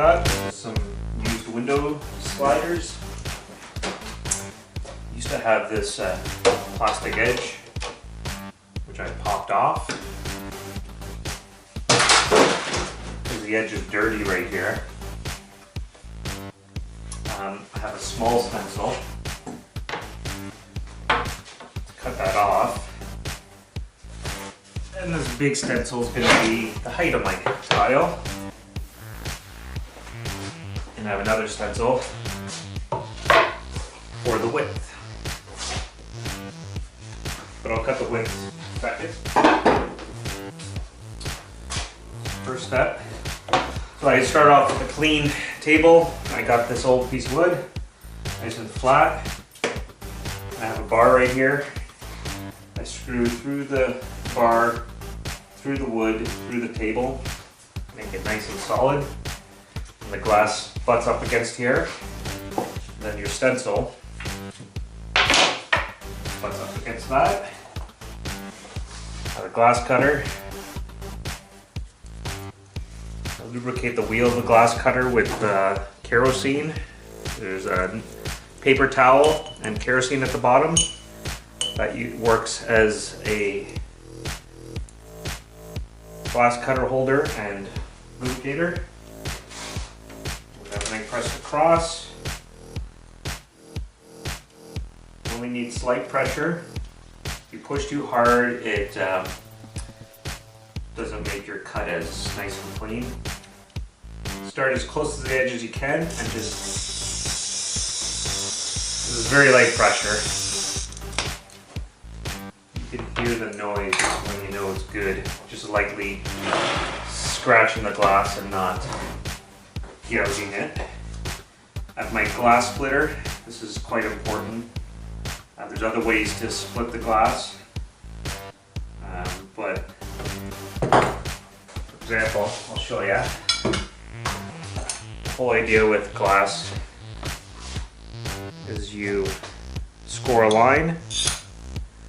got is some used window sliders. Used to have this plastic edge, which I popped off. Because the edge is dirty right here. I have a small stencil. Cut that off. And this big stencil is going to be the height of my tile. And I have another stencil for the width. But I'll cut the width second. First step. So I start off with a clean table. I got this old piece of wood, nice and flat. I have a bar right here. I screw through the bar, through the wood, through the table, make it nice and solid. And the glass butts up against here. And then your stencil butts up against that. Have a glass cutter. I lubricate the wheel of the glass cutter with kerosene. There's a paper towel and kerosene at the bottom. That works as a glass cutter holder and lubricator. With everything pressed across. Only need slight pressure. If you push too hard, it doesn't make your cut as nice and clean. Start as close to the edge as you can and just, this is very light pressure. You can hear the noise when you know it's good. Just lightly scratching the glass and not gouging it. I have my glass splitter. This is quite important. There's other ways to split the glass, but for example, I'll show you. The whole idea with glass is you score a line,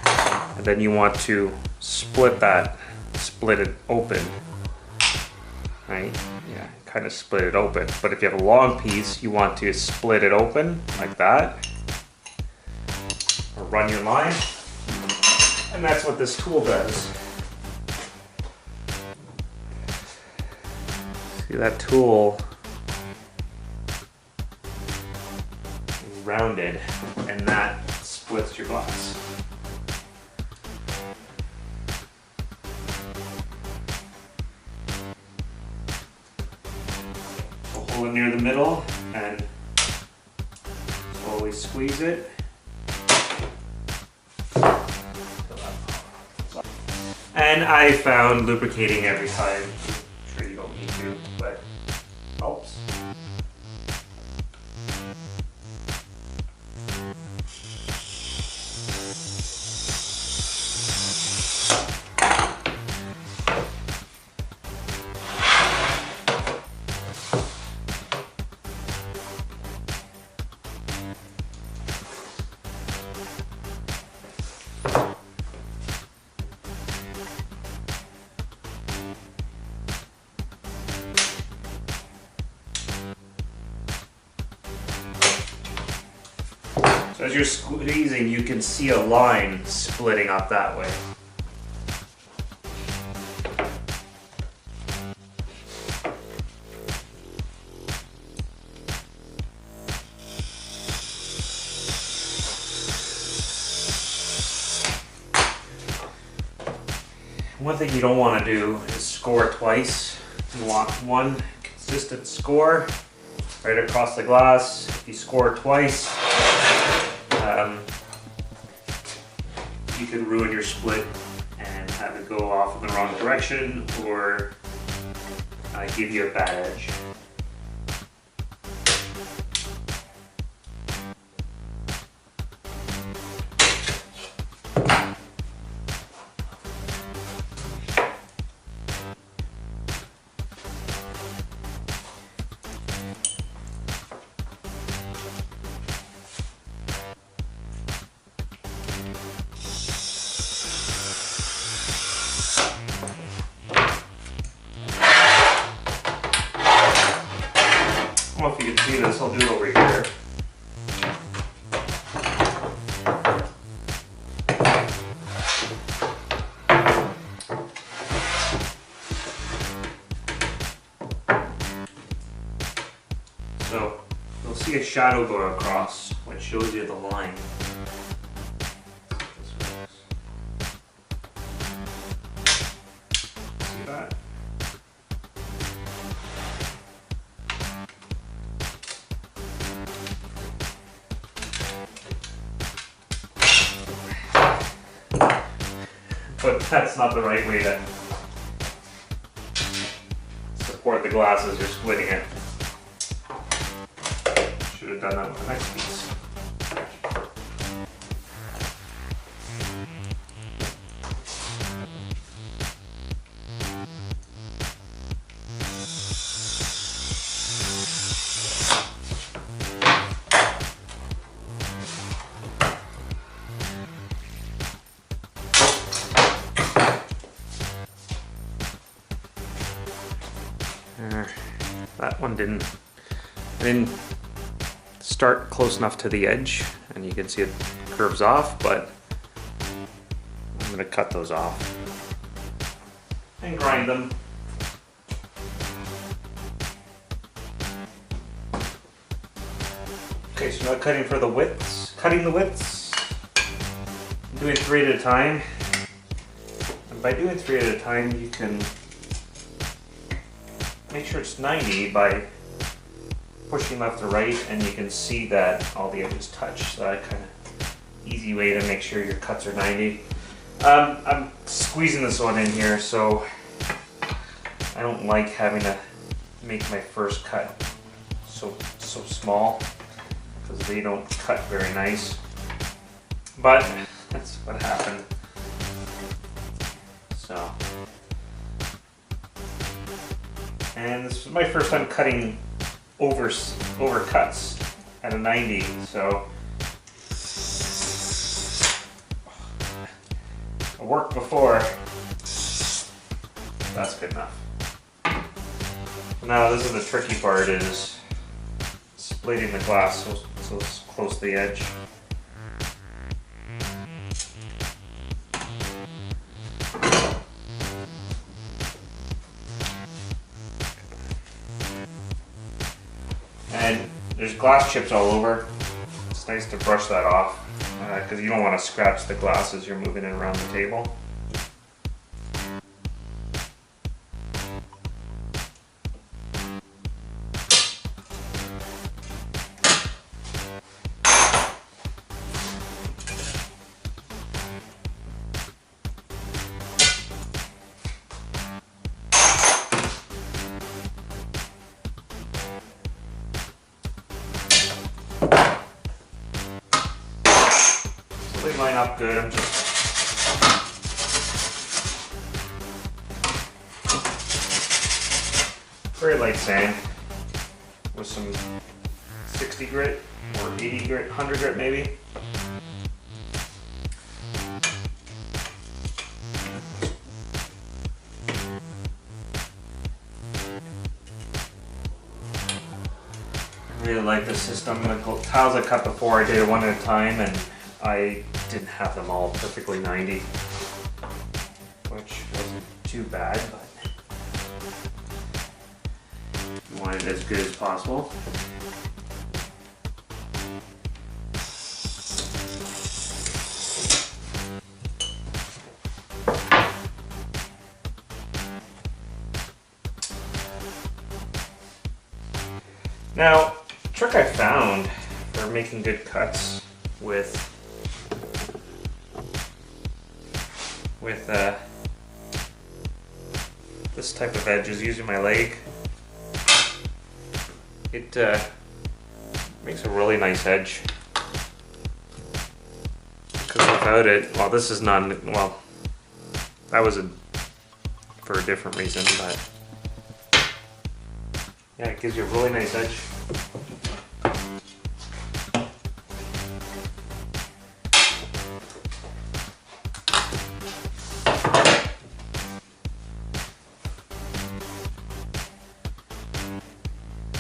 and then you want to split it open, right? Yeah, kind of split it open. But if you have a long piece, you want to split it open like that. Run your line, and that's what this tool does. See, that tool is rounded, and that splits your glass. We'll hold it near the middle and slowly squeeze it. And I found lubricating every time. I'm sure you don't need to, but helps. So as you're squeezing, you can see a line splitting up that way. One thing you don't want to do is score twice. You want one consistent score right across the glass. If you score twice, you could ruin your split and have it go off in the wrong direction or give you a bad edge. shadow go across, which shows you the line. See that? But that's not the right way to support the glass as you're splitting it. Should have done that with the next piece. That one I didn't start close enough to the edge, and you can see it curves off, but I'm going to cut those off and grind them. Okay, so now cutting the widths. I'm doing 3 at a time. And by doing 3 at a time, you can make sure it's 90 by pushing left to right, and you can see that all the edges touch. So that kind of easy way to make sure your cuts are 90. I'm squeezing this one in here, so I don't like having to make my first cut so small, because they don't cut very nice. But that's what happened. So. And this was my first time cutting over cuts at a 90, so it worked before. That's good enough. Now this is the tricky part, is splitting the glass so it's close to the edge. And there's glass chips all over. It's nice to brush that off, because you don't want to scratch the glass as you're moving it around the table. They line up good. I'm just very light sand with some 60 grit or 80 grit, 100 grit maybe. I really like this system. The tiles I cut before, I did it one at a time, and I didn't have them all perfectly 90, which wasn't too bad, but I wanted it as good as possible. Now, the trick I found for making good cuts with this type of edge is using my leg. It makes a really nice edge. Because without it, well, this is not, well, that was for a different reason, but yeah, it gives you a really nice edge.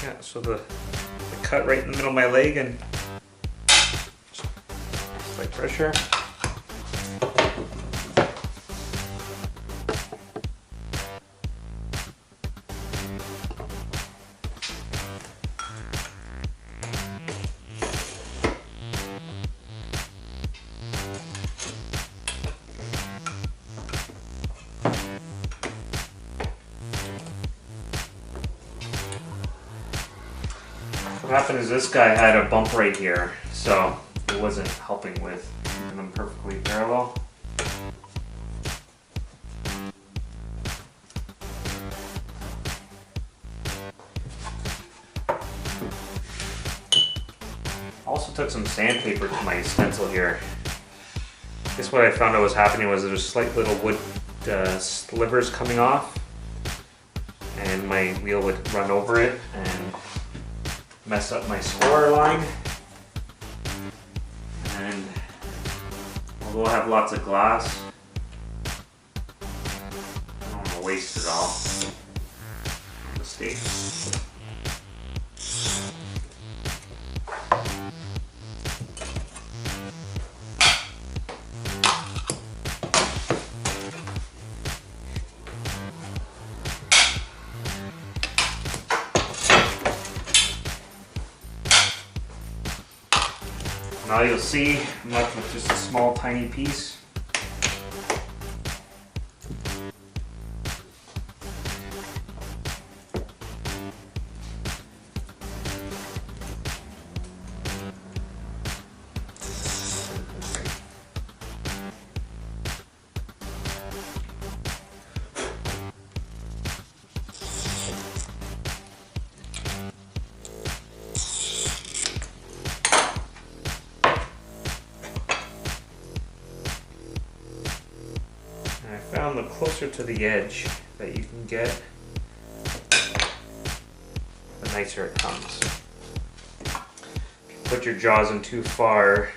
Yeah, so the cut right in the middle of my leg, and just slight pressure. What happened is this guy had a bump right here, so it wasn't helping with keeping them perfectly parallel. Also took some sandpaper to my stencil here. I guess what I found out was happening was there was slight little wood slivers coming off, and my wheel would run over it and mess up my score line. And although I have lots of glass, I don't want to waste it all. Mistake. Now you'll see I'm left with just a small tiny piece. I found the closer to the edge that you can get, the nicer it comes. If you put your jaws in too far,